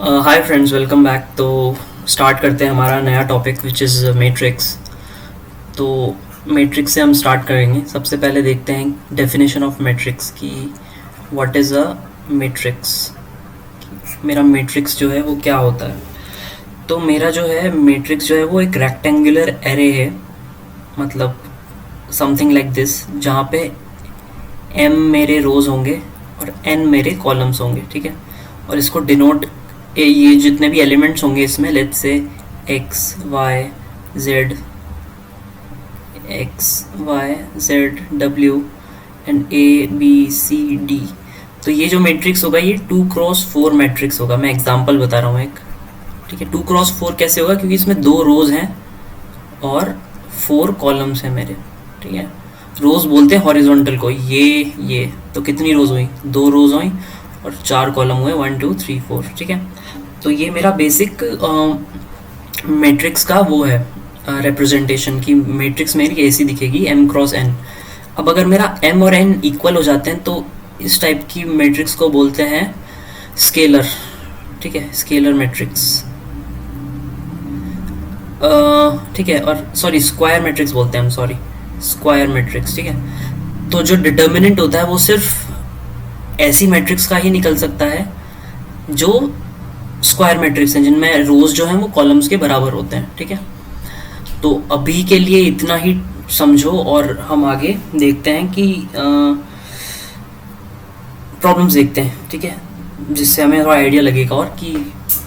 Hi friends, welcome back. तो start करते हैं हमारा नया टॉपिक विच इज़ मैट्रिक्स। तो मैट्रिक्स से हम स्टार्ट करेंगे। सबसे पहले देखते हैं डेफिनेशन ऑफ मैट्रिक्स की व्हाट इज़ अ मैट्रिक्स। मेरा मैट्रिक्स जो है वो क्या होता है। तो मेरा जो है मैट्रिक्स जो है वो एक रेक्टेंगुलर एरे है, मतलब समथिंग लाइक दिस, जहाँ पे m मेरे रोज़ होंगे और n मेरे कॉलम्स होंगे, ठीक है। और इसको डिनोट, ये जितने भी एलिमेंट्स होंगे इसमें, let's say x y z, x y z w and a b c d। तो ये जो मैट्रिक्स होगा ये 2x4 मैट्रिक्स होगा। मैं एग्जांपल बता रहा हूँ एक, ठीक है। 2x4 कैसे होगा, क्योंकि इसमें 2 रोज हैं और 4 कॉलम्स हैं मेरे, ठीक है। रोज बोलते हैं हॉरिजॉन्टल को। ये तो कितनी रोज हुई, 2 रोज हुई और 4 कॉलम हुए, 1 2 3 4, ठीक है। तो ये मेरा बेसिक मैट्रिक्स का वो है रिप्रेजेंटेशन की। मैट्रिक्स मेरी ऐसी दिखेगी m क्रॉस n। अब अगर मेरा m और n इक्वल हो जाते हैं तो इस टाइप की मैट्रिक्स को बोलते हैं स्केलर, ठीक है, स्केलर मैट्रिक्स, ठीक है। और सॉरी, स्क्वायर मैट्रिक्स बोलते हैं हम, सॉरी, स्क्वायर मैट्रिक्स, ठीक है। तो जो डिटर्मिनेंट होता है वो सिर्फ ऐसी मैट्रिक्स का ही निकल सकता है जो स्क्वायर मैट्रिक्स हैं, जिनमें रोज जो हैं वो कॉलम्स के बराबर होते हैं, ठीक है। तो अभी के लिए इतना ही समझो और हम आगे देखते हैं कि प्रॉब्लम्स देखते हैं, ठीक है, जिससे हमें थोड़ा आइडिया लगेगा और कि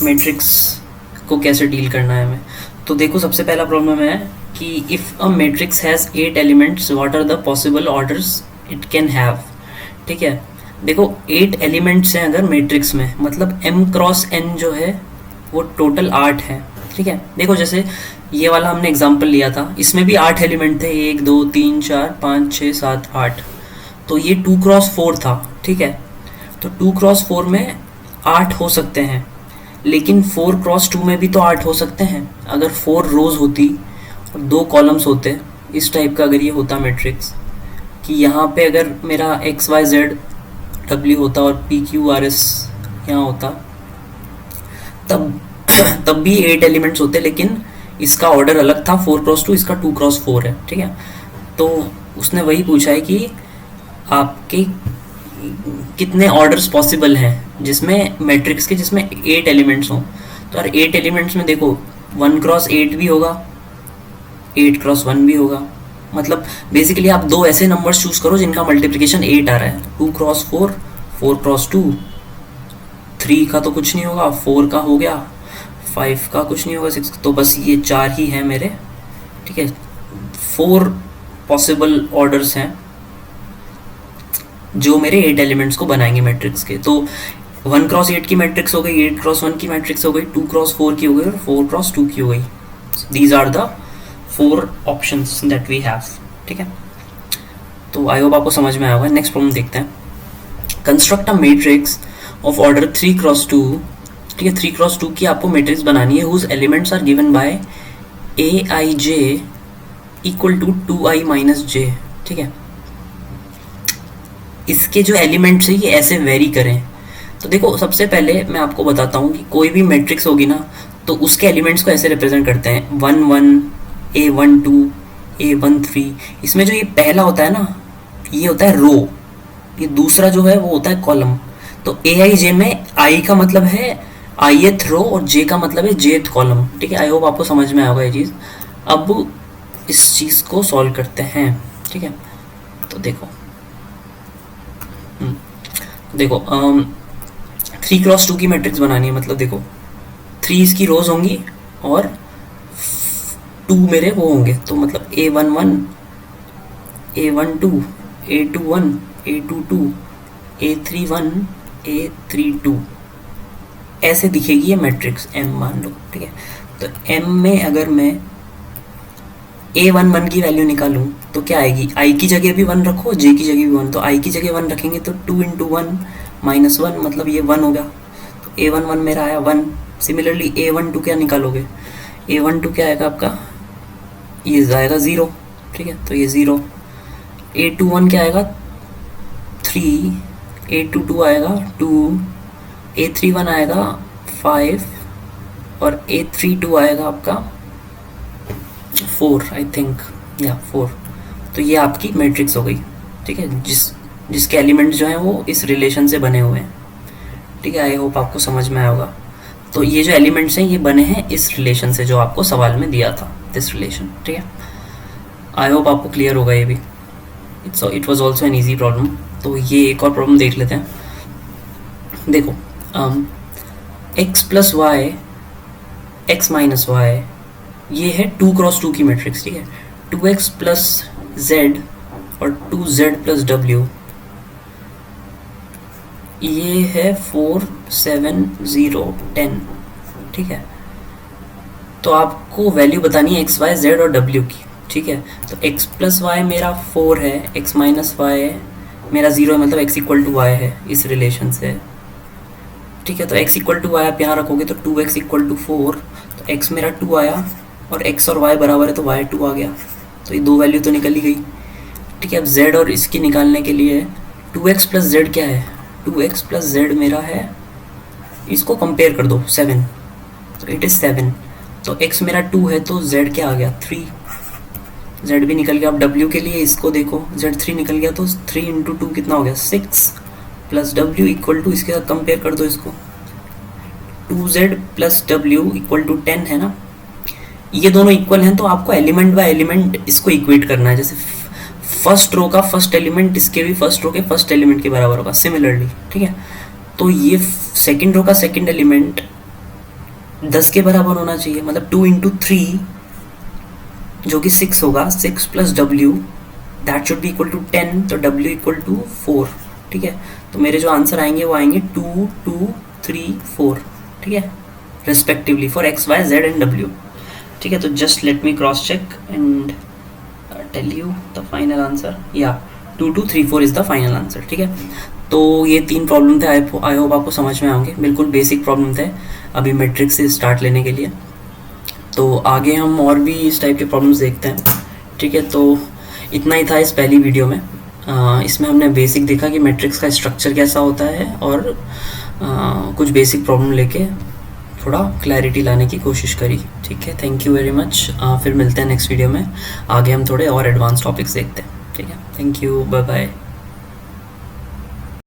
मैट्रिक्स को कैसे डील करना है हमें। तो देखो, सबसे पहला प्रॉब्लम है कि if a matrix has 8 elements, what are the possible orders it can have, ठीक है। देखो 8 एलिमेंट्स हैं अगर मैट्रिक्स में, मतलब m क्रॉस n जो है वो टोटल 8 है, ठीक है। देखो जैसे ये वाला हमने एग्जांपल लिया था, इसमें भी 8 एलिमेंट थे, 1 2 3 4 5 6 7 8। तो ये 2x4 था, ठीक है। तो 2x4 में 8 हो सकते हैं, लेकिन 4x2 में भी तो 8 हो सकते हैं। अगर 4 रोज होती और 2 कॉलम्स होते, इस टाइप का अगर ये होता मैट्रिक्स, कि यहाँ पे अगर मेरा एक्स वाई जेड डब्ल्यू होता और पी क्यू आर एस यहाँ होता, तब तब भी 8 एलिमेंट्स होते, लेकिन इसका ऑर्डर अलग था, 4x2, इसका 2x4 है, ठीक है। तो उसने वही पूछा है कि आपके कितने ऑर्डर्स पॉसिबल हैं जिसमें मैट्रिक्स के, जिसमें 8 एलिमेंट्स हों। तो यार 8 एलिमेंट्स में देखो 1x8 भी होगा, 8x1 भी होगा। मतलब बेसिकली आप दो ऐसे नंबर्स चूज करो जिनका मल्टीप्लिकेशन 8 आ रहा है। 2x4, 4x2, 3 का तो कुछ नहीं होगा, 4 का हो गया, 5 का कुछ नहीं होगा, 6, तो बस ये 4 ही है मेरे, ठीक है। 4 पॉसिबल ऑर्डर्स हैं जो मेरे 8 एलिमेंट्स को बनाएंगे मैट्रिक्स के। तो 1x8 की मैट्रिक्स हो गई, 8x1 की मैट्रिक्स हो गई, 2x4 की हो गई और 4x2 की हो गई। These are the 4 options that we have, ठीक है। तो आई होप आपको समझ में आया होगा। नेक्स्ट प्रॉब्लम देखते हैं। Construct a matrix of order 3x2, ठीक है। 3x2 की आपको मैट्रिक्स बनानी है, whose elements are given by aij equal to 2i minus j, ठीक है। इसके जो एलिमेंट्स है ये ऐसे वेरी करें। तो देखो सबसे पहले मैं आपको बताता हूँ कि कोई भी मैट्रिक्स होगी ना, तो उसके एलिमेंट्स को ऐसे रिप्रेजेंट करते हैं 1 1, a12, a13। इसमें जो ये पहला होता है ना, ये होता है रो, ये दूसरा जो है वो होता है कॉलम। तो ए आई जे में आई का मतलब है आईएथ रो और जे का मतलब है जेथ कॉलम, ठीक है। आई होप आपको समझ में आएगा ये चीज़। अब इस चीज़ को सॉल्व करते हैं, ठीक है। तो देखो देखो 3x2 की मैट्रिक्स बनानी है, मतलब देखो 3 इसकी रोज होंगी और 2 मेरे वो होंगे, तो मतलब a11, a12, a21, a22, a31, a32, ऐसे दिखेगी ये मैट्रिक्स m मान लो, ठीक है। तो m में अगर मैं a11 की वैल्यू निकालूं तो क्या आएगी, i की जगह भी 1 रखो, j की जगह भी 1, तो i की जगह 1 रखेंगे तो 2 इंटू 1 माइनस 1, मतलब ये 1 हो गया। तो a11 मेरा आया 1। सिमिलरली a12 क्या निकालोगे, a12 क्या आएगा आपका, ये आएगा 0, ठीक है। तो ये 0। a21 क्या आएगा 3, a22 आएगा 2, a31 आएगा 5 और A32 आएगा आपका 4 आई थिंक, या 4। तो ये आपकी मैट्रिक्स हो गई, ठीक है, जिसके एलिमेंट्स जो हैं वो इस रिलेशन से बने हुए हैं, ठीक है। आई होप आपको समझ में आया होगा। तो ये जो एलिमेंट्स हैं ये बने हैं इस रिलेशन से जो आपको सवाल में दिया था, दिस रिलेशन, ठीक है। आई होप आपको क्लियर होगा ये भी। It was also an easy problem. तो ये एक और प्रॉब्लम देख लेते हैं। देखो x plus Y, X minus Y, ये है 2x2 की मैट्रिक्स, ठीक है। 2x प्लस जेड और 2z प्लस डब्ल्यू, ये है 4 7 0 10, ठीक है। तो आपको वैल्यू बतानी है एक्स वाई जेड और डब्ल्यू की, ठीक है। तो x प्लस वाई मेरा 4 है, x माइनस वाई मेरा 0 है, मतलब x इक्वल टू वाई है इस रिलेशन से, ठीक है। तो x इक्वल टू वाई आप यहाँ रखोगे तो 2x इक्वल टू 4, तो x मेरा 2 आया और x और y बराबर है तो y 2 आ गया। तो ये दो वैल्यू तो निकल ही गई, ठीक है। अब z और इसकी निकालने के लिए 2x प्लस जेड क्या है, 2x प्लस जेड मेरा है, इसको कंपेयर कर दो 7, तो इट इज़ 7। तो x मेरा 2 है तो z क्या आ गया 3, z भी निकल गया। अब w के लिए इसको देखो, z 3 निकल गया तो 3 इंटू 2 कितना हो गया 6, प्लस w इक्वल टू, इसके साथ कंपेयर कर दो इसको, 2z plus w equal to 10 है ना। ये दोनों इक्वल हैं तो आपको एलिमेंट बाय एलिमेंट इसको इक्वेट करना है। जैसे फर्स्ट रो का फर्स्ट एलिमेंट इसके भी फर्स्ट रो के फर्स्ट एलिमेंट के बराबर होगा सिमिलरली, ठीक है। तो ये सेकंड रो का सेकंड एलिमेंट 10 के बराबर होना चाहिए, मतलब 2 इंटू 3 जो कि 6 होगा, 6 plus W that should be equal to 10, तो w इक्वल टू 4, ठीक है। तो मेरे जो आंसर आएंगे वो आएंगे 2 2 3 4, ठीक है, respectively for X Y Z and W, ठीक है। तो just let me cross check and tell you the final answer, या 2 2 3 4 इज़ द फाइनल आंसर, ठीक है। तो ये 3 प्रॉब्लम थे, आई होप आपको समझ में आएंगे। बिल्कुल बेसिक प्रॉब्लम थे अभी मैट्रिक्स से स्टार्ट लेने के लिए। तो आगे हम और भी इस टाइप के प्रॉब्लम्स देखते हैं, ठीक है। तो इतना ही था इस पहली वीडियो में। इसमें हमने बेसिक देखा कि मैट्रिक्स का स्ट्रक्चर कैसा होता है और कुछ बेसिक प्रॉब्लम लेके थोड़ा क्लैरिटी लाने की कोशिश करी, ठीक है। Thank you very much. फिर मिलते हैं नेक्स्ट वीडियो में, आगे हम थोड़े और एडवांस टॉपिक्स देखते हैं, ठीक है। Thank you, bye bye.